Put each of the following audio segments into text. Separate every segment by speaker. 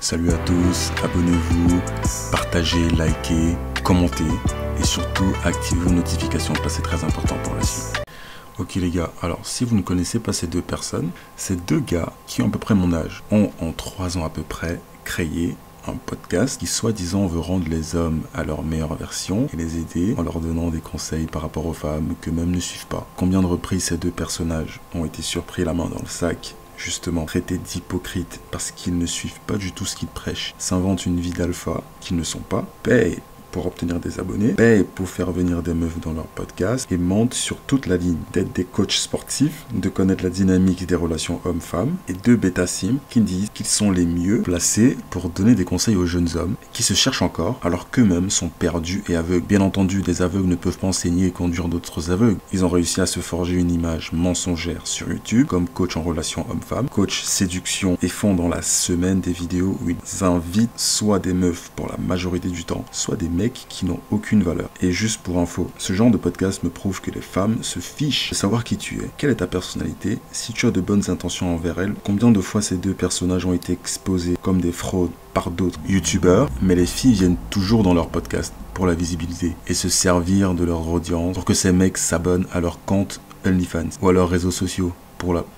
Speaker 1: Salut à tous, abonnez-vous, partagez, likez, commentez et surtout activez vos notifications parce que c'est très important pour la suite. Ok les gars, alors si vous ne connaissez pas ces deux personnes, ces deux gars qui ont à peu près mon âge ont en 3 ans à peu près créé un podcast qui soi-disant veut rendre les hommes à leur meilleure version et les aider en leur donnant des conseils par rapport aux femmes qu'eux-mêmes ne suivent pas. Combien de reprises ces deux personnages ont été surpris la main dans le sac, justement traités d'hypocrites parce qu'ils ne suivent pas du tout ce qu'ils prêchent, s'inventent une vie d'alpha qu'ils ne sont pas, payent pour obtenir des abonnés, payent pour faire venir des meufs dans leur podcast et mentent sur toute la ligne d'être des coachs sportifs, de connaître la dynamique des relations hommes-femmes et deux bêta-sims qui disent qu'ils sont les mieux placés pour donner des conseils aux jeunes hommes qui se cherchent encore alors qu'eux-mêmes sont perdus et aveugles. Bien entendu, des aveugles ne peuvent pas enseigner et conduire d'autres aveugles. Ils ont réussi à se forger une image mensongère sur YouTube comme coach en relations hommes-femmes, coach séduction et font dans la semaine des vidéos où ils invitent soit des meufs pour la majorité du temps, soit des mecs qui n'ont aucune valeur. Et juste pour info, ce genre de podcast me prouve que les femmes se fichent de savoir qui tu es, quelle est ta personnalité, si tu as de bonnes intentions envers elles. Combien de fois ces deux personnages ont été exposés comme des fraudes par d'autres youtubeurs, mais les filles viennent toujours dans leur podcast pour la visibilité et se servir de leur audience pour que ces mecs s'abonnent à leur compte OnlyFans ou à leurs réseaux sociaux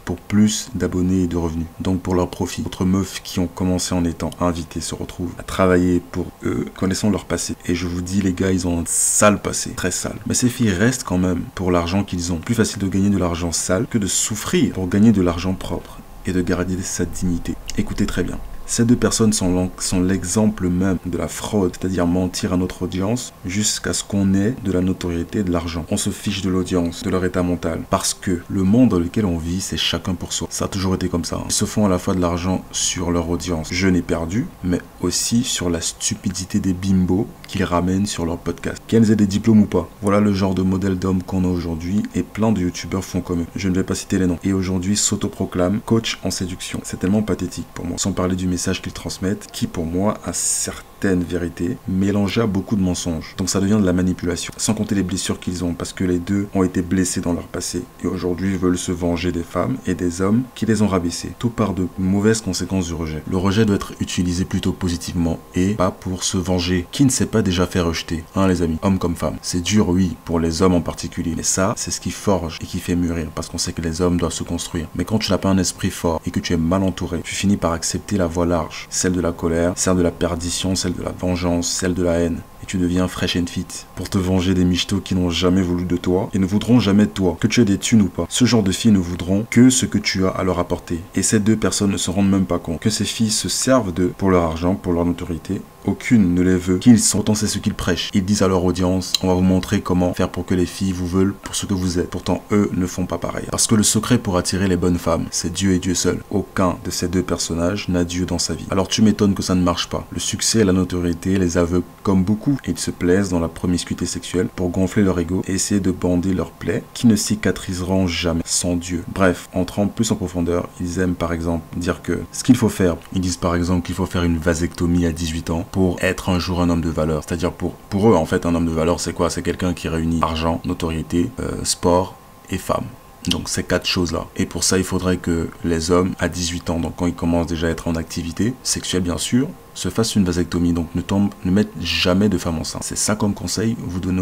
Speaker 1: pour plus d'abonnés et de revenus, donc pour leur profit. D'autres meufs qui ont commencé en étant invitées se retrouvent à travailler pour eux, connaissant leur passé. Et je vous dis les gars, ils ont un sale passé, très sale. Mais ces filles restent quand même pour l'argent qu'ils ont. Plus facile de gagner de l'argent sale que de souffrir pour gagner de l'argent propre et de garder sa dignité. Écoutez très bien. Ces deux personnes sont l'exemple même de la fraude, c'est-à-dire mentir à notre audience jusqu'à ce qu'on ait de la notoriété et de l'argent. On se fiche de l'audience, de leur état mental, parce que le monde dans lequel on vit, c'est chacun pour soi. Ça a toujours été comme ça. Ils se font à la fois de l'argent sur leur audience, jeune et perdue, mais aussi sur la stupidité des bimbos qu'ils ramènent sur leur podcast. Qu'elles aient des diplômes ou pas. Voilà le genre de modèle d'homme qu'on a aujourd'hui et plein de youtubeurs font comme eux. Je ne vais pas citer les noms. Et aujourd'hui s'autoproclament coach en séduction. C'est tellement pathétique pour moi. Sans parler du message qu'ils transmettent, qui pour moi a certaines vérités mélangées à beaucoup de mensonges. Donc ça devient de la manipulation. Sans compter les blessures qu'ils ont, parce que les deux ont été blessés dans leur passé et aujourd'hui veulent se venger des femmes et des hommes qui les ont rabaissés. Tout par de mauvaises conséquences du rejet. Le rejet doit être utilisé plutôt positivement et pas pour se venger. Qui ne s'est pas déjà fait rejeter, hein les amis, hommes comme femmes. C'est dur, oui, pour les hommes en particulier, mais ça, c'est ce qui forge et qui fait mûrir, parce qu'on sait que les hommes doivent se construire. Mais quand tu n'as pas un esprit fort et que tu es mal entouré, tu finis par accepter la voie large, celle de la colère, celle de la perdition, celle de la vengeance, celle de la haine. Et tu deviens fresh and fit pour te venger des michtos qui n'ont jamais voulu de toi et ne voudront jamais de toi, que tu aies des thunes ou pas. Ce genre de filles ne voudront que ce que tu as à leur apporter. Et ces deux personnes ne se rendent même pas compte que ces filles se servent d'eux pour leur argent, pour leur notoriété. Aucune ne les veut. Qu'ils sont, pourtant c'est ce qu'ils prêchent. Ils disent à leur audience, on va vous montrer comment faire pour que les filles vous veulent pour ce que vous êtes. Pourtant, eux ne font pas pareil. Parce que le secret pour attirer les bonnes femmes, c'est Dieu et Dieu seul. Aucun de ces deux personnages n'a Dieu dans sa vie. Alors tu m'étonnes que ça ne marche pas. Le succès et la notoriété les aveuglent comme beaucoup. Et ils se plaisent dans la promiscuité sexuelle pour gonfler leur ego et essayer de bander leurs plaies qui ne cicatriseront jamais sans Dieu. Bref, entrant plus en profondeur, ils aiment par exemple dire que ce qu'il faut faire, ils disent par exemple qu'il faut faire une vasectomie à 18 ans pour être un jour un homme de valeur. C'est-à-dire pour eux, en fait, un homme de valeur, c'est quoi? C'est quelqu'un qui réunit argent, notoriété, sport et femme. Donc ces 4 choses-là. Et pour ça, il faudrait que les hommes à 18 ans, donc quand ils commencent déjà à être en activité sexuelle bien sûr, se fassent une vasectomie, donc ne mettent jamais de femme enceinte. C'est ça comme conseil que vous donnez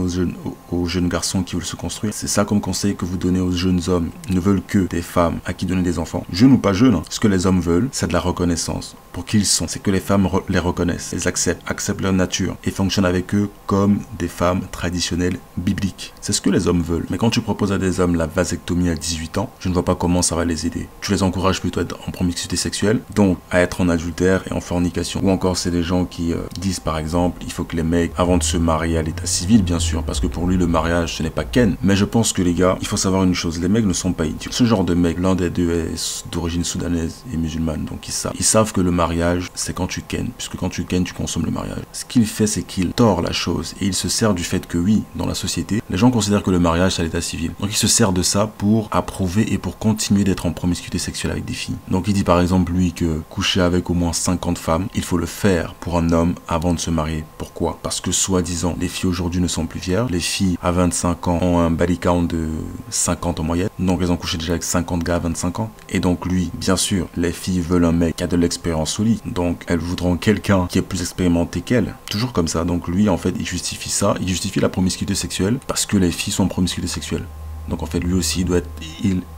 Speaker 1: aux jeunes garçons qui veulent se construire. C'est ça comme conseil que vous donnez aux jeunes hommes qui ne veulent que des femmes à qui donner des enfants. Jeunes ou pas jeunes, hein. Ce que les hommes veulent, c'est de la reconnaissance. Pour qui ils sont, c'est que les femmes les reconnaissent, les acceptent leur nature et fonctionnent avec eux comme des femmes traditionnelles bibliques. C'est ce que les hommes veulent. Mais quand tu proposes à des hommes la vasectomie à 18 ans, je ne vois pas comment ça va les aider. Tu les encourages plutôt à être en promiscuité sexuelle, donc à être en adultère et en fornication. Ou encore c'est des gens qui disent par exemple il faut que les mecs avant de se marier à l'état civil bien sûr parce que pour lui le mariage ce n'est pas ken, mais je pense que les gars il faut savoir une chose, les mecs ne sont pas idiots. Ce genre de mec, l'un des deux est d'origine soudanaise et musulmane, donc ils savent que le mariage c'est quand tu ken, puisque quand tu ken tu consommes le mariage. Ce qu'il fait c'est qu'il tord la chose et il se sert du fait que oui, dans la société les gens considèrent que le mariage c'est à l'état civil, donc il se sert de ça pour approuver et pour continuer d'être en promiscuité sexuelle avec des filles. Donc il dit par exemple lui que coucher avec au moins 50 femmes il faut le faire. faire pour un homme avant de se marier. Pourquoi? Parce que soi-disant, les filles aujourd'hui ne sont plus vierges. Les filles à 25 ans ont un body count de 50 en moyenne. Donc elles ont couché déjà avec 50 gars à 25 ans. Et donc lui, bien sûr, les filles veulent un mec qui a de l'expérience solide. Donc elles voudront quelqu'un qui est plus expérimenté qu'elles. Toujours comme ça. Donc lui, en fait, il justifie ça. Il justifie la promiscuité sexuelle parce que les filles sont en promiscuité sexuelle. Donc en fait, lui aussi,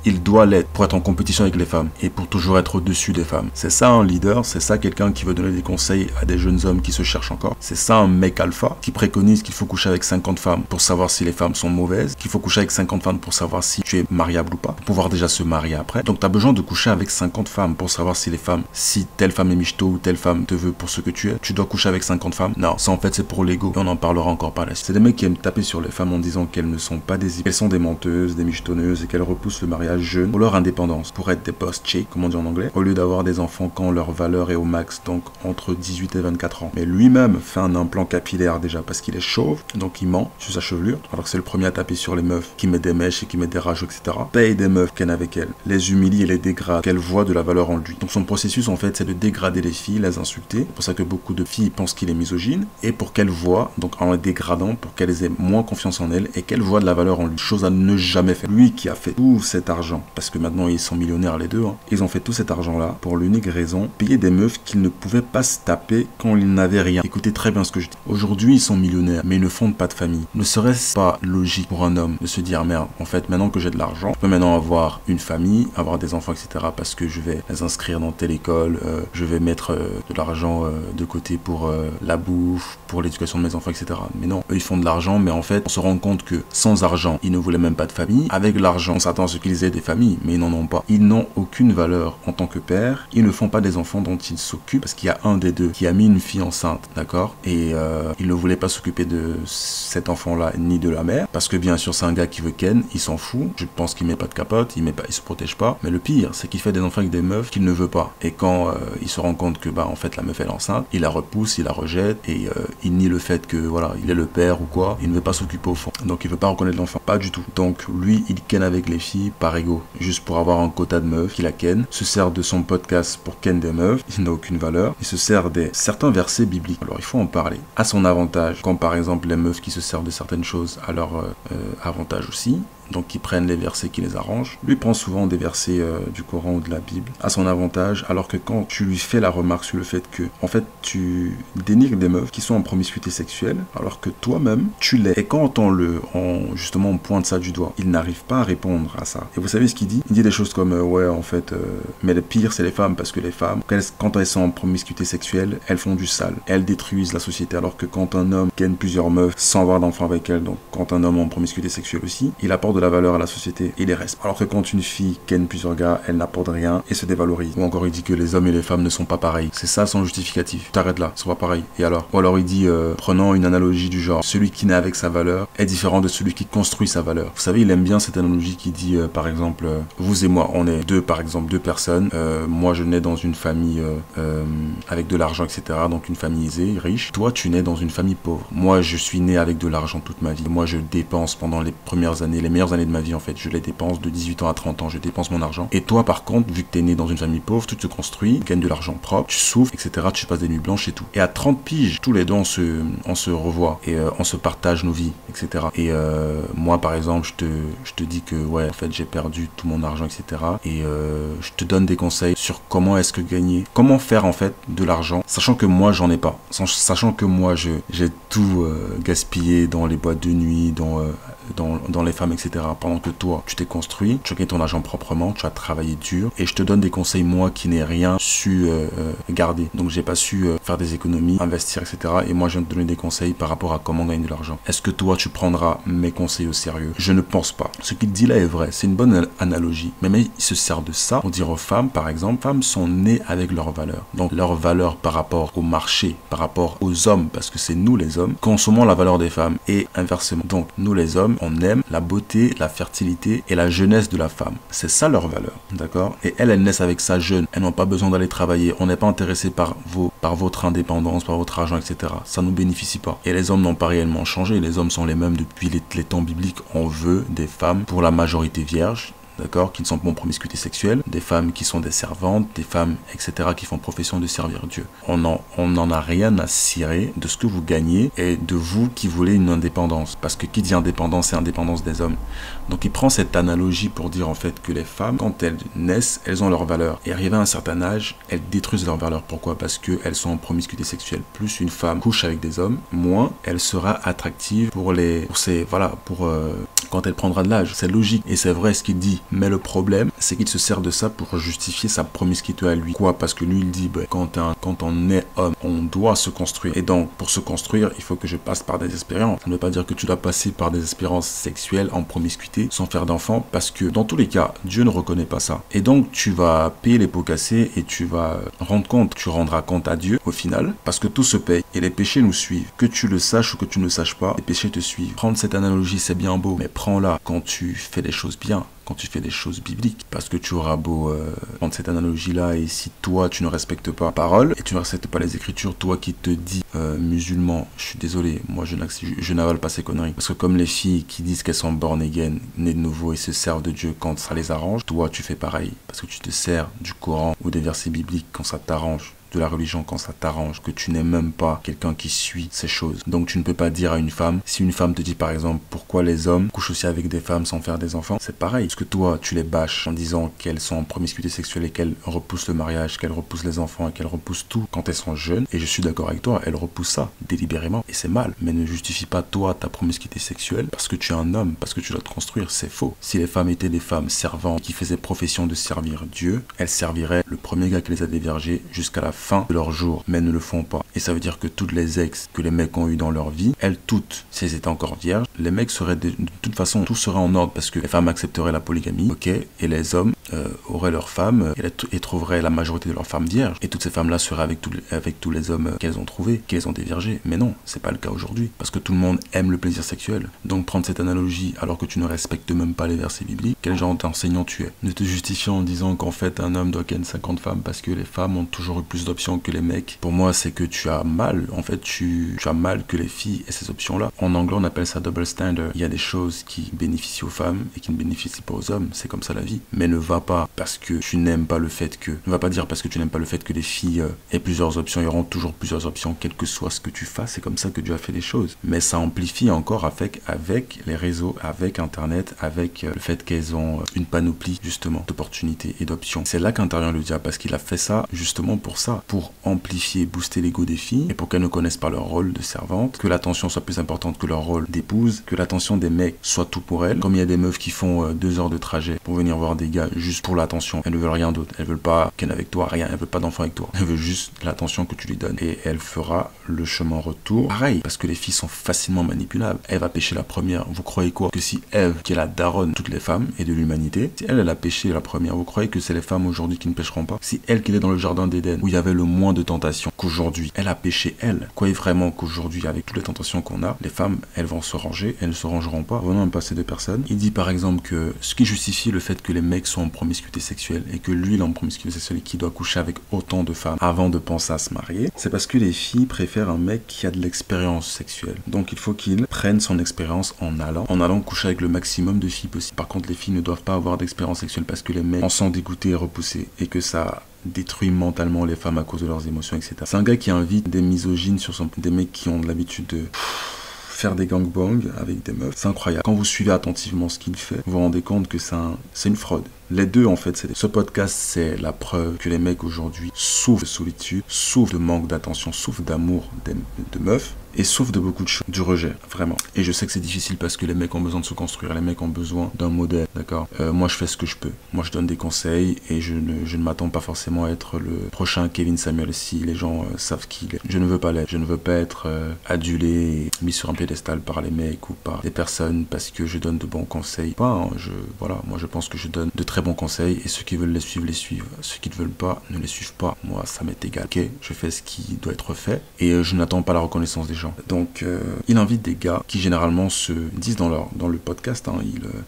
Speaker 1: il doit l'être pour être en compétition avec les femmes et pour toujours être au-dessus des femmes. C'est ça un leader, c'est ça quelqu'un qui veut donner des conseils à des jeunes hommes qui se cherchent encore. C'est ça un mec alpha qui préconise qu'il faut coucher avec 50 femmes pour savoir si les femmes sont mauvaises, qu'il faut coucher avec 50 femmes pour savoir si tu es mariable ou pas, pour pouvoir déjà se marier après. Donc tu as besoin de coucher avec 50 femmes pour savoir si les femmes, si telle femme est michto ou telle femme te veut pour ce que tu es. Tu dois coucher avec 50 femmes. Non, ça en fait c'est pour l'ego. Et on en parlera encore par la suite. C'est des mecs qui aiment taper sur les femmes en disant qu'elles ne sont pas des... Elles sont des menteuses, des michetonneuses et qu'elles repoussent le mariage jeune pour leur indépendance, pour être des boss chick, comme on dit en anglais, au lieu d'avoir des enfants quand leur valeur est au max, donc entre 18 et 24 ans. Mais lui-même fait un implant capillaire déjà parce qu'il est chauve, donc il ment sur sa chevelure, alors que c'est le premier à taper sur les meufs qui mettent des mèches et qui mettent des rajouts, etc. Paye des meufs qu'elle avec elle, les humilie et les dégrade, qu'elle voit de la valeur en lui. Donc son processus en fait c'est de dégrader les filles, les insulter. C'est pour ça que beaucoup de filles pensent qu'il est misogyne et pour qu'elles voient, donc en les dégradant, pour qu'elles aient moins confiance en elles et qu'elles voient de la valeur en lui. Chose à ne jamais faire. Lui qui a fait tout cet argent, parce que maintenant ils sont millionnaires les deux, hein. Ils ont fait tout cet argent là pour l'unique raison, payer des meufs qu'ils ne pouvaient pas se taper quand ils n'avaient rien. Écoutez très bien ce que je dis. Aujourd'hui ils sont millionnaires mais ils ne fondent pas de famille. Ne serait-ce pas logique pour un homme de se dire merde, en fait maintenant que j'ai de l'argent, je peux maintenant avoir une famille, avoir des enfants, etc. parce que je vais les inscrire dans telle école, je vais mettre de l'argent de côté pour la bouffe, pour l'éducation de mes enfants, etc. Mais non, eux ils font de l'argent, mais en fait on se rend compte que sans argent ils ne voulaient même pas de famille. Avec l'argent on s'attend à ce qu'ils aient des familles, mais ils n'en ont pas. Ils n'ont aucune valeur en tant que père. Ils ne font pas des enfants dont ils s'occupent parce qu'il y a un des deux qui a mis une fille enceinte, d'accord, et il ne voulait pas s'occuper de cet enfant-là ni de la mère parce que bien sûr c'est un gars qui veut ken, il s'en fout. Je pense qu'il met pas de capote, il se protège pas. Mais le pire, c'est qu'il fait des enfants avec des meufs qu'il ne veut pas. Et quand il se rend compte que bah en fait la meuf elle est enceinte, il la repousse, il la rejette et il nie le fait que voilà il est le père ou quoi. Il ne veut pas s'occuper au fond. Donc il veut pas reconnaître l'enfant, pas du tout. Donc lui il ken avec les filles par ego, juste pour avoir un quota de meufs qu'il a ken, se sert de son podcast pour ken des meufs, il n'a aucune valeur, il se sert des certains versets bibliques, alors il faut en parler, à son avantage, comme par exemple les meufs qui se servent de certaines choses à leur avantage aussi. Donc qui prennent les versets qui les arrangent. Lui prend souvent des versets du Coran ou de la Bible à son avantage, alors que quand tu lui fais la remarque sur le fait que en fait tu dénigres des meufs qui sont en promiscuité sexuelle, alors que toi-même tu l'es. Et quand justement on pointe ça du doigt, il n'arrive pas à répondre à ça. Et vous savez ce qu'il dit? Il dit des choses comme ouais en fait, mais le pire c'est les femmes, parce que les femmes quand elles sont en promiscuité sexuelle, elles font du sale, elles détruisent la société, alors que quand un homme ken plusieurs meufs sans avoir d'enfant avec elles, donc quand un homme en promiscuité sexuelle aussi, il apporte de la valeur à la société et les restes. Alors que quand une fille ken plusieurs gars, elle n'apporte rien et se dévalorise. Ou encore il dit que les hommes et les femmes ne sont pas pareils. C'est ça son justificatif. T'arrêtes là, c'est pas pareil. Et alors? Ou alors il dit, prenant une analogie du genre, celui qui naît avec sa valeur est différent de celui qui construit sa valeur. Vous savez, il aime bien cette analogie qui dit, par exemple, vous et moi, on est deux personnes. Moi je nais dans une famille avec de l'argent, etc. Donc une famille aisée, riche. Toi tu nais dans une famille pauvre. Moi je suis né avec de l'argent toute ma vie. Moi je dépense pendant les premières années, les meilleures années de ma vie en fait, je les dépense de 18 ans à 30 ans, je dépense mon argent. Et toi par contre, vu que t'es né dans une famille pauvre, tu te construis, tu gagnes de l'argent propre, tu souffres, etc. Tu passes des nuits blanches et tout. Et à 30 piges, tous les deux on se revoit et on se partage nos vies, etc. Et moi par exemple, je te dis que ouais, en fait j'ai perdu tout mon argent, etc. Et je te donne des conseils sur comment est-ce que gagner, comment faire en fait de l'argent, sachant que moi j'en ai pas, sachant que moi j'ai tout gaspillé dans les boîtes de nuit, dans les femmes, etc. Pendant que toi, tu t'es construit, tu as gagné ton argent proprement, tu as travaillé dur, et je te donne des conseils, moi, qui n'ai rien su garder. Donc, j'ai pas su faire des économies, investir, etc. Et moi, je viens te donner des conseils par rapport à comment gagner de l'argent. Est-ce que toi, tu prendras mes conseils au sérieux? Je ne pense pas. Ce qu'il dit là est vrai, c'est une bonne analogie. Mais il se sert de ça pour dire aux femmes, par exemple, femmes sont nées avec leurs valeurs. Donc, leurs valeurs par rapport au marché, par rapport aux hommes, parce que c'est nous les hommes, consommons la valeur des femmes, et inversement. Donc, nous les hommes, on aime la beauté, la fertilité et la jeunesse de la femme. C'est ça leur valeur, d'accord? Et elles naissent avec ça jeune. Elles n'ont pas besoin d'aller travailler. On n'est pas intéressé par votre indépendance, par votre argent, etc. Ça ne nous bénéficie pas. Et les hommes n'ont pas réellement changé. Les hommes sont les mêmes depuis les temps bibliques. On veut des femmes pour la majorité vierge. d'accord, qui ne sont pas en promiscuité sexuelle, des femmes qui sont des servantes, des femmes, etc., qui font profession de servir Dieu. On n'en a rien à cirer de ce que vous gagnez et de vous qui voulez une indépendance. Parce que qui dit indépendance, c'est indépendance des hommes. Donc il prend cette analogie pour dire en fait que les femmes, quand elles naissent, elles ont leur valeur. Et arrivé à un certain âge, elles détruisent leur valeur. Pourquoi? Parce qu'elles sont en promiscuité sexuelle. Plus une femme couche avec des hommes, moins elle sera attractive quand elle prendra de l'âge. C'est logique et c'est vrai ce qu'il dit. Mais le problème, c'est qu'il se sert de ça pour justifier sa promiscuité à lui. Quoi? Parce que lui, il dit, quand on est homme, on doit se construire. Et donc, pour se construire, il faut que je passe par des expériences. Ça ne veut pas dire que tu dois passer par des expériences sexuelles en promiscuité sans faire d'enfant, parce que dans tous les cas, Dieu ne reconnaît pas ça. Et donc, tu vas payer les pots cassés et tu vas rendre compte, tu rendras compte à Dieu au final, parce que tout se paye et les péchés nous suivent. Que tu le saches ou que tu ne le saches pas, les péchés te suivent. Prendre cette analogie, c'est bien beau, mais prends-la quand tu fais les choses bien, quand tu fais des choses bibliques. Parce que tu auras beau prendre cette analogie-là, et si toi, tu ne respectes pas la parole, et tu ne respectes pas les Écritures, toi qui te dis musulman, je suis désolé, moi je n'avale pas ces conneries. Parce que comme les filles qui disent qu'elles sont born again, nées de nouveau et se servent de Dieu quand ça les arrange, toi tu fais pareil. Parce que tu te sers du Coran ou des versets bibliques quand ça t'arrange, de la religion quand ça t'arrange, que tu n'es même pas quelqu'un qui suit ces choses. Donc tu ne peux pas dire à une femme, si une femme te dit par exemple pourquoi les hommes couchent aussi avec des femmes sans faire des enfants, c'est pareil. Parce que toi tu les bâches en disant qu'elles sont en promiscuité sexuelle et qu'elles repoussent le mariage, qu'elles repoussent les enfants et qu'elles repoussent tout quand elles sont jeunes. Et je suis d'accord avec toi, elles repoussent ça délibérément et c'est mal. Mais ne justifie pas toi ta promiscuité sexuelle parce que tu es un homme, parce que tu dois te construire, c'est faux. Si les femmes étaient des femmes servantes qui faisaient profession de servir Dieu, elles serviraient le premier gars qui les a dévergées jusqu'à la fin de leur jour, mais elles ne le font pas. Et ça veut dire que toutes les ex que les mecs ont eu dans leur vie, elles toutes, si elles étaient encore vierges, les mecs seraient de toute façon, tout serait en ordre parce que les femmes accepteraient la polygamie, ok, et les hommes auraient leurs femmes et trouveraient la majorité de leurs femmes vierges. Et toutes ces femmes-là seraient avec tous les hommes qu'elles ont trouvés, qu'elles ont dévergés. Mais non, c'est pas le cas aujourd'hui parce que tout le monde aime le plaisir sexuel. Donc prendre cette analogie alors que tu ne respectes même pas les versets bibliques, quel genre d'enseignant tu es? Ne te justifiant en disant qu'en fait un homme doit ken 50 femmes parce que les femmes ont toujours eu plus d'options que les mecs. Pour moi, c'est que tu as mal. En fait, tu as mal que les filles aient ces options-là. En anglais, on appelle ça double standard. Il y a des choses qui bénéficient aux femmes et qui ne bénéficient pas aux hommes. C'est comme ça la vie. Mais ne va pas parce que tu n'aimes pas le fait que... Ne va pas dire parce que tu n'aimes pas le fait que les filles aient plusieurs options. Il y aura toujours plusieurs options, quel que soit ce que tu fasses. C'est comme ça que Dieu a fait les choses. Mais ça amplifie encore avec les réseaux, avec Internet, avec le fait qu'elles ont une panoplie, justement, d'opportunités et d'options. C'est là qu'intervient le diable parce qu'il a fait ça, justement, pour ça. Pour amplifier, booster l'ego des filles et pour qu'elles ne connaissent pas leur rôle de servante, que l'attention soit plus importante que leur rôle d'épouse, que l'attention des mecs soit tout pour elles. Comme il y a des meufs qui font 2 heures de trajet pour venir voir des gars juste pour l'attention, elles ne veulent rien d'autre, elles veulent pas ken avec toi, rien, elles veulent pas d'enfant avec toi, elles veulent juste l'attention que tu lui donnes et elle fera le chemin retour. Pareil, parce que les filles sont facilement manipulables. Ève a péché la première, vous croyez quoi? Que si Ève, qui est la daronne de toutes les femmes et de l'humanité, si elle a péché la première, vous croyez que c'est les femmes aujourd'hui qui ne pécheront pas? Si elle qui est dans le jardin d'Éden, où il y avait le moins de tentations, qu'aujourd'hui, elle a péché elle. Croyez vraiment qu'aujourd'hui, avec toutes les tentations qu'on a, les femmes, elles vont se ranger, elles ne se rangeront pas. Revenons à un passé de personnes. Il dit par exemple que ce qui justifie le fait que les mecs sont en promiscuité sexuelle et que lui, il est en promiscuité sexuelle et qu'il doit coucher avec autant de femmes avant de penser à se marier, c'est parce que les filles préfèrent un mec qui a de l'expérience sexuelle. Donc il faut qu'il prenne son expérience en allant coucher avec le maximum de filles possible. Par contre, les filles ne doivent pas avoir d'expérience sexuelle parce que les mecs en sont dégoûtés et repoussés et que ça détruit mentalement les femmes à cause de leurs émotions, etc. C'est un gars qui invite des misogynes des mecs qui ont l'habitude de faire des gangbangs avec des meufs. C'est incroyable. Quand vous suivez attentivement ce qu'il fait, vous vous rendez compte que c'est une fraude. Les deux, en fait, ce podcast, c'est la preuve que les mecs aujourd'hui souffrent de solitude, souffrent de manque d'attention, souffrent d'amour de meufs et souffrent de beaucoup de choses, du rejet, vraiment. Et je sais que c'est difficile parce que les mecs ont besoin de se construire, les mecs ont besoin d'un modèle, d'accord? Moi, je fais ce que je peux. Moi, je donne des conseils et je ne m'attends pas forcément à être le prochain Kevin Samuel si les gens savent qui il est. Je ne veux pas l'être. Je ne veux pas être adulé et mis sur un piédestal par les mecs ou par des personnes parce que je donne de bons conseils. Pas, hein, moi, je pense que je donne de très bons conseils et ceux qui veulent les suivent. Ceux qui ne veulent pas, ne les suivent pas. Moi, ça m'est égal. Ok, je fais ce qui doit être fait et je n'attends pas la reconnaissance des gens. l'argent. Donc, il invite des gars qui généralement se disent dans le podcast,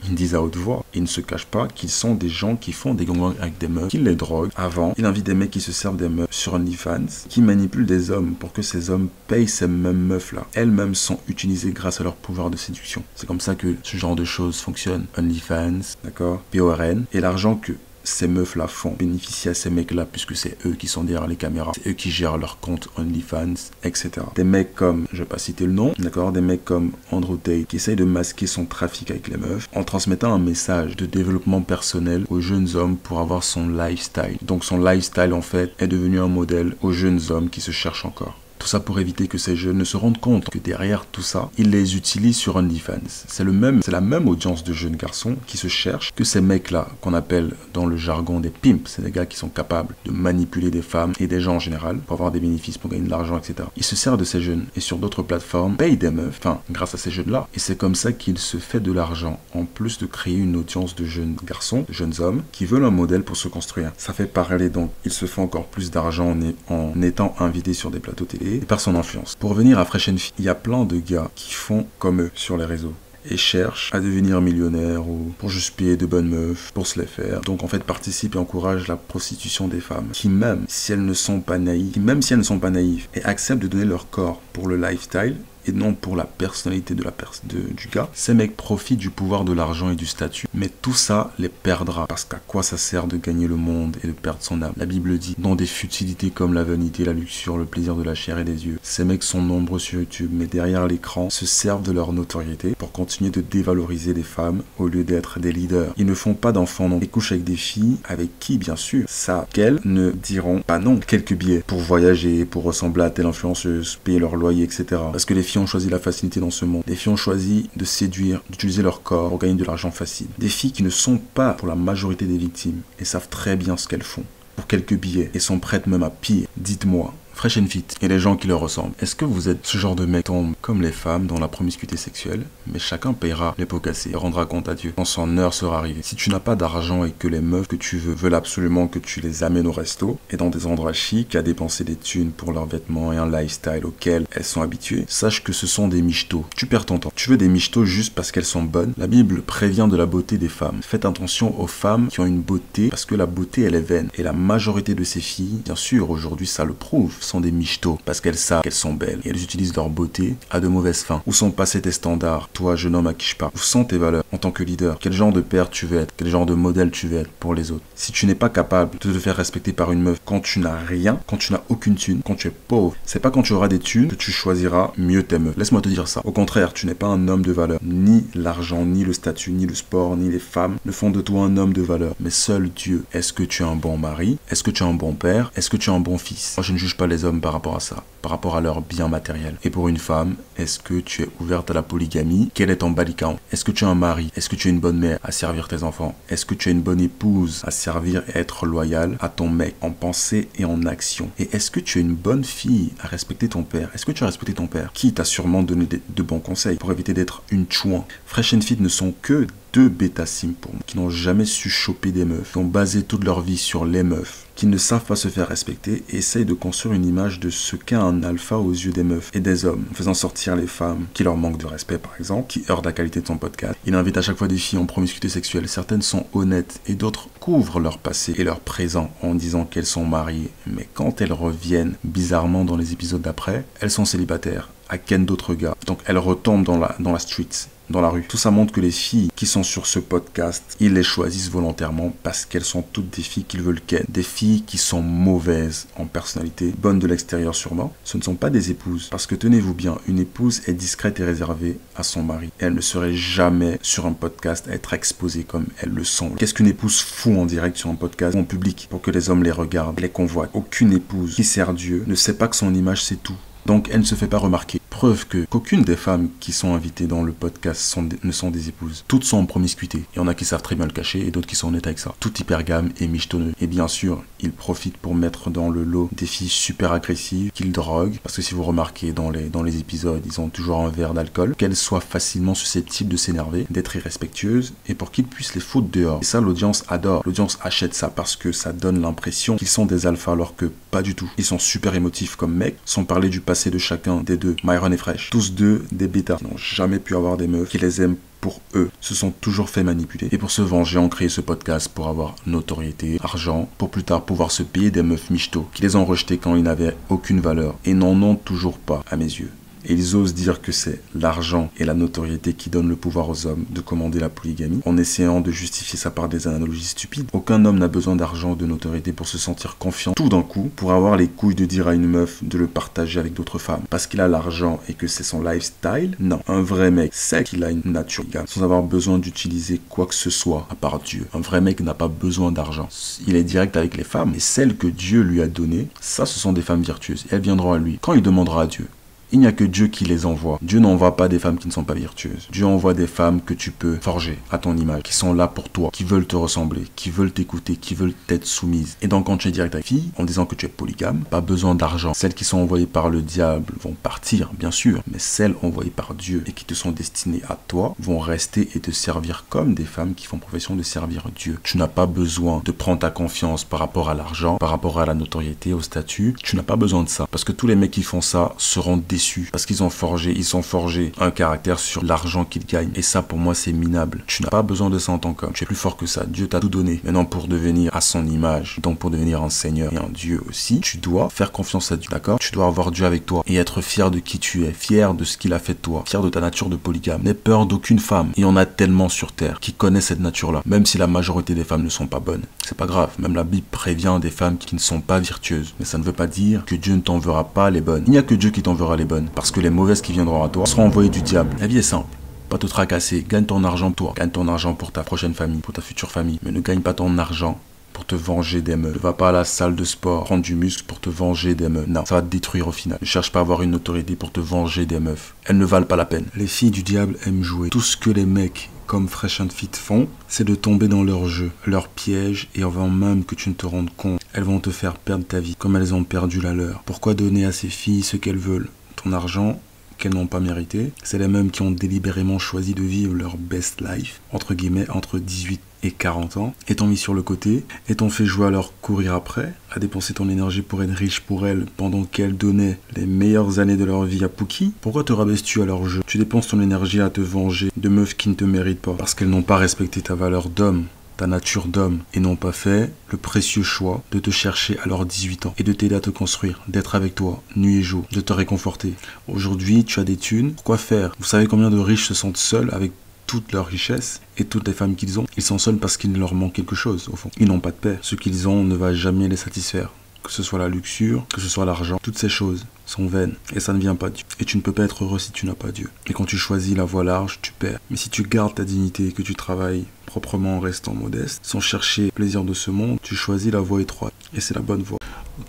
Speaker 1: ils disent à haute voix, ils ne se cachent pas qu'ils sont des gens qui font des gangbangs avec des meufs, qui les droguent avant. Il invite des mecs qui se servent des meufs sur OnlyFans, qui manipulent des hommes pour que ces hommes payent ces mêmes meufs-là. Elles-mêmes sont utilisées grâce à leur pouvoir de séduction. C'est comme ça que ce genre de choses fonctionne. OnlyFans, d'accord, PORN, et l'argent que ces meufs-là font bénéficier à ces mecs-là, puisque c'est eux qui sont derrière les caméras, c'est eux qui gèrent leur compte OnlyFans, etc. Des mecs comme, je vais pas citer le nom, d'accord, des mecs comme Andrew Tate, qui essayent de masquer son trafic avec les meufs, en transmettant un message de développement personnel aux jeunes hommes pour avoir son lifestyle. Donc son lifestyle, en fait, est devenu un modèle aux jeunes hommes qui se cherchent encore. Tout ça pour éviter que ces jeunes ne se rendent compte que derrière tout ça, ils les utilisent sur OnlyFans. C'est la même audience de jeunes garçons qui se cherchent que ces mecs-là, qu'on appelle dans le jargon des pimps. C'est des gars qui sont capables de manipuler des femmes et des gens en général pour avoir des bénéfices, pour gagner de l'argent, etc. Ils se servent de ces jeunes et sur d'autres plateformes payent des meufs, grâce à ces jeunes-là. Et c'est comme ça qu'il se fait de l'argent, en plus de créer une audience de jeunes garçons, de jeunes hommes, qui veulent un modèle pour se construire. Ça fait parler donc, il se fait encore plus d'argent en étant invité sur des plateaux télé et par son influence. Pour revenir à Fresh and Fit, il y a plein de gars qui font comme eux sur les réseaux et cherchent à devenir millionnaires ou pour juste payer de bonnes meufs, pour se les faire. Donc en fait participent et encouragent la prostitution des femmes qui même si elles ne sont pas naïves, et acceptent de donner leur corps pour le lifestyle et non pour la personnalité du gars, ces mecs profitent du pouvoir de l'argent et du statut. Mais tout ça les perdra, parce qu'à quoi ça sert de gagner le monde et de perdre son âme? La Bible dit, dans des futilités comme la vanité, la luxure, le plaisir de la chair et des yeux. Ces mecs sont nombreux sur YouTube, mais derrière l'écran, se servent de leur notoriété pour continuer de dévaloriser des femmes au lieu d'être des leaders. Ils ne font pas d'enfants, non. Ils couchent avec des filles, avec qui, bien sûr, ça, qu'elles ne diront pas non. Quelques billets pour voyager, pour ressembler à telle influenceuse, payer leur loyer, etc. Parce que les filles ont choisi la facilité dans ce monde. Les filles ont choisi de séduire, d'utiliser leur corps pour gagner de l'argent facile. Des filles qui ne sont pas pour la majorité des victimes et savent très bien ce qu'elles font pour quelques billets et sont prêtes même à pire. Dites-moi, Fresh and Fit et les gens qui leur ressemblent, est-ce que vous êtes ce genre de mec qui tombe comme les femmes dans la promiscuité sexuelle, mais chacun payera les pots cassés et rendra compte à Dieu quand son heure sera arrivée? Si tu n'as pas d'argent et que les meufs que tu veulent absolument que tu les amènes au resto et dans des endroits chics à dépenser des thunes pour leurs vêtements et un lifestyle auquel elles sont habituées, sache que ce sont des michetots. Tu perds ton temps. Tu veux des michetots juste parce qu'elles sont bonnes? La Bible prévient de la beauté des femmes. Faites attention aux femmes qui ont une beauté parce que la beauté elle est vaine. Et la majorité de ces filles, bien sûr aujourd'hui ça le prouve, sont des michetots parce qu'elles savent qu'elles sont belles et elles utilisent leur beauté à de mauvaises fins. Où sont passés tes standards, toi jeune homme à qui je parle? Où sont tes valeurs en tant que leader? Quel genre de père tu veux être? Quel genre de modèle tu veux être pour les autres? Si tu n'es pas capable de te faire respecter par une meuf quand tu n'as rien, quand tu n'as aucune thune, quand tu es pauvre, c'est pas quand tu auras des thunes que tu choisiras mieux tes meufs. Laisse-moi te dire ça. Au contraire, tu n'es pas un homme de valeur. Ni l'argent, ni le statut, ni le sport, ni les femmes ne font de toi un homme de valeur. Mais seul Dieu. Est-ce que tu es un bon mari? Est-ce que tu es un bon père? Est-ce que tu es un bon fils? Moi, je ne juge pas les hommes par rapport à ça, par rapport à leur bien matériel. Et pour une femme, est-ce que tu es ouverte à la polygamie? Quel est ton body count? Est-ce que tu es un mari? Est-ce que tu es une bonne mère à servir tes enfants? Est-ce que tu es une bonne épouse à servir et être loyale à ton mec en pensée et en action? Et est-ce que tu es une bonne fille à respecter ton père? Est-ce que tu as respecté ton père qui t'a sûrement donné de bons conseils pour éviter d'être une chouin? Fresh and Fit ne sont que deux bêta-sims pour moi, qui n'ont jamais su choper des meufs, qui ont basé toute leur vie sur les meufs, qui ne savent pas se faire respecter et essayent de construire une image de ce qu'est un alpha aux yeux des meufs et des hommes, en faisant sortir les femmes qui leur manquent de respect par exemple, qui heurtent la qualité de son podcast. Il invite à chaque fois des filles en promiscuité sexuelle. Certaines sont honnêtes et d'autres couvrent leur passé et leur présent en disant qu'elles sont mariées. Mais quand elles reviennent bizarrement dans les épisodes d'après, elles sont célibataires, à ken d'autres gars. Donc elles retombent dans la street, dans la rue. Tout ça montre que les filles qui sont sur ce podcast, ils les choisissent volontairement parce qu'elles sont toutes des filles qu'ils veulent ken. Des filles qui sont mauvaises en personnalité, bonnes de l'extérieur sûrement. Ce ne sont pas des épouses. Parce que tenez-vous bien, une épouse est discrète et réservée à son mari. Et elle ne serait jamais sur un podcast à être exposée comme elles le sont. Qu'est-ce qu'une épouse fout en direct sur un podcast ou en public pour que les hommes les regardent, les convoitent? Aucune épouse qui sert Dieu ne sait pas que son image c'est tout. Donc elle ne se fait pas remarquer. Preuve qu'aucune des femmes qui sont invitées dans le podcast ne sont des épouses. Toutes sont en promiscuité. Il y en a qui savent très bien le cacher et d'autres qui sont honnêtes avec ça. Tout hypergame et michetonneux. Et bien sûr, ils profitent pour mettre dans le lot des filles super agressives qu'ils droguent. Parce que si vous remarquez dans les épisodes, ils ont toujours un verre d'alcool. Qu'elles soient facilement susceptibles de s'énerver, d'être irrespectueuses et pour qu'ils puissent les foutre dehors. Et ça, l'audience adore. L'audience achète ça parce que ça donne l'impression qu'ils sont des alphas alors que pas du tout. Ils sont super émotifs comme mecs, sans parler du passé de chacun des deux, Myron et Fresh. Tous deux des bêtas. Ils n'ont jamais pu avoir des meufs qui les aiment pour eux, se sont toujours fait manipuler. Et pour se venger, ont créé ce podcast pour avoir notoriété, argent, pour plus tard pouvoir se payer des meufs michto qui les ont rejetés quand ils n'avaient aucune valeur et n'en ont toujours pas à mes yeux. Et ils osent dire que c'est l'argent et la notoriété qui donnent le pouvoir aux hommes de commander la polygamie, en essayant de justifier ça par des analogies stupides. Aucun homme n'a besoin d'argent ou de notoriété pour se sentir confiant tout d'un coup, pour avoir les couilles de dire à une meuf de le partager avec d'autres femmes. Parce qu'il a l'argent et que c'est son lifestyle? Non. Un vrai mec sait qu'il a une nature polygame, sans avoir besoin d'utiliser quoi que ce soit à part Dieu. Un vrai mec n'a pas besoin d'argent. Il est direct avec les femmes, et celles que Dieu lui a données, ça ce sont des femmes vertueuses, et elles viendront à lui quand il demandera à Dieu. Il n'y a que Dieu qui les envoie. Dieu n'envoie pas des femmes qui ne sont pas vertueuses. Dieu envoie des femmes que tu peux forger à ton image, qui sont là pour toi, qui veulent te ressembler, qui veulent t'écouter, qui veulent t'être soumises. Et donc quand tu es direct avec fille, en disant que tu es polygame, pas besoin d'argent. Celles qui sont envoyées par le diable vont partir, bien sûr, mais celles envoyées par Dieu et qui te sont destinées à toi vont rester et te servir comme des femmes qui font profession de servir Dieu. Tu n'as pas besoin de prendre ta confiance par rapport à l'argent, par rapport à la notoriété, au statut. Tu n'as pas besoin de ça. Parce que tous les mecs qui font ça seront déçus. Parce qu'ils ont forgé un caractère sur l'argent qu'ils gagnent. Et ça, pour moi, c'est minable. Tu n'as pas besoin de ça en tant qu'homme. Tu es plus fort que ça. Dieu t'a tout donné. Maintenant, pour devenir à son image, donc pour devenir un Seigneur et un Dieu aussi, tu dois faire confiance à Dieu, d'accord? Tu dois avoir Dieu avec toi et être fier de qui tu es, fier de ce qu'il a fait de toi, fier de ta nature de polygame. N'aie peur d'aucune femme. Il y en a tellement sur terre qui connaissent cette nature-là. Même si la majorité des femmes ne sont pas bonnes. C'est pas grave. Même la Bible prévient des femmes qui ne sont pas vertueuses. Mais ça ne veut pas dire que Dieu ne t'enverra pas les bonnes. Il n'y a que Dieu qui t'enverra les bonnes. Parce que les mauvaises qui viendront à toi seront envoyées du diable. La vie est simple. Pas te tracasser. Gagne ton argent pour toi. Gagne ton argent pour ta prochaine famille, pour ta future famille. Mais ne gagne pas ton argent pour te venger des meufs. Ne va pas à la salle de sport prendre du muscle pour te venger des meufs. Non, ça va te détruire au final. Ne cherche pas à avoir une notoriété pour te venger des meufs. Elles ne valent pas la peine. Les filles du diable aiment jouer. Tout ce que les mecs comme Fresh and Fit font, c'est de tomber dans leur jeu, leur piège, et avant même que tu ne te rendes compte, elles vont te faire perdre ta vie, comme elles ont perdu la leur. Pourquoi donner à ces filles ce qu'elles veulent? Ton argent qu'elles n'ont pas mérité. C'est les mêmes qui ont délibérément choisi de vivre leur best life, entre guillemets, entre 18 et 40 ans, et t'ont mis sur le côté, et t'ont fait jouer à leur courir après, à dépenser ton énergie pour être riche pour elles, pendant qu'elles donnaient les meilleures années de leur vie à Pookie. Pourquoi te rabaisses-tu à leur jeu? Tu dépenses ton énergie à te venger de meufs qui ne te méritent pas, parce qu'elles n'ont pas respecté ta valeur d'homme, ta nature d'homme, et n'ont pas fait le précieux choix de te chercher à leurs 18 ans et de t'aider à te construire, d'être avec toi nuit et jour, de te réconforter. Aujourd'hui, tu as des thunes, pourquoi faire? Vous savez combien de riches se sentent seuls avec toute leur richesse et toutes les femmes qu'ils ont? Ils sont seuls parce qu'il leur manque quelque chose, au fond. Ils n'ont pas de paix. Ce qu'ils ont ne va jamais les satisfaire. Que ce soit la luxure, que ce soit l'argent, toutes ces choses sont vaines et ça ne vient pas de Dieu. Et tu ne peux pas être heureux si tu n'as pas Dieu. Et quand tu choisis la voie large, tu perds. Mais si tu gardes ta dignité et que tu travailles proprement en restant modeste, sans chercher le plaisir de ce monde, tu choisis la voie étroite. Et c'est la bonne voie.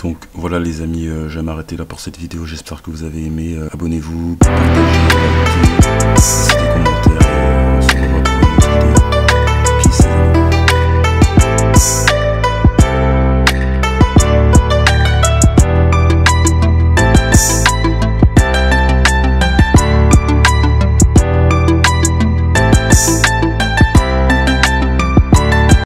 Speaker 1: Donc voilà les amis, je vais m'arrêter là pour cette vidéo. J'espère que vous avez aimé. Abonnez-vous, partagez, likez, laissez des commentaires.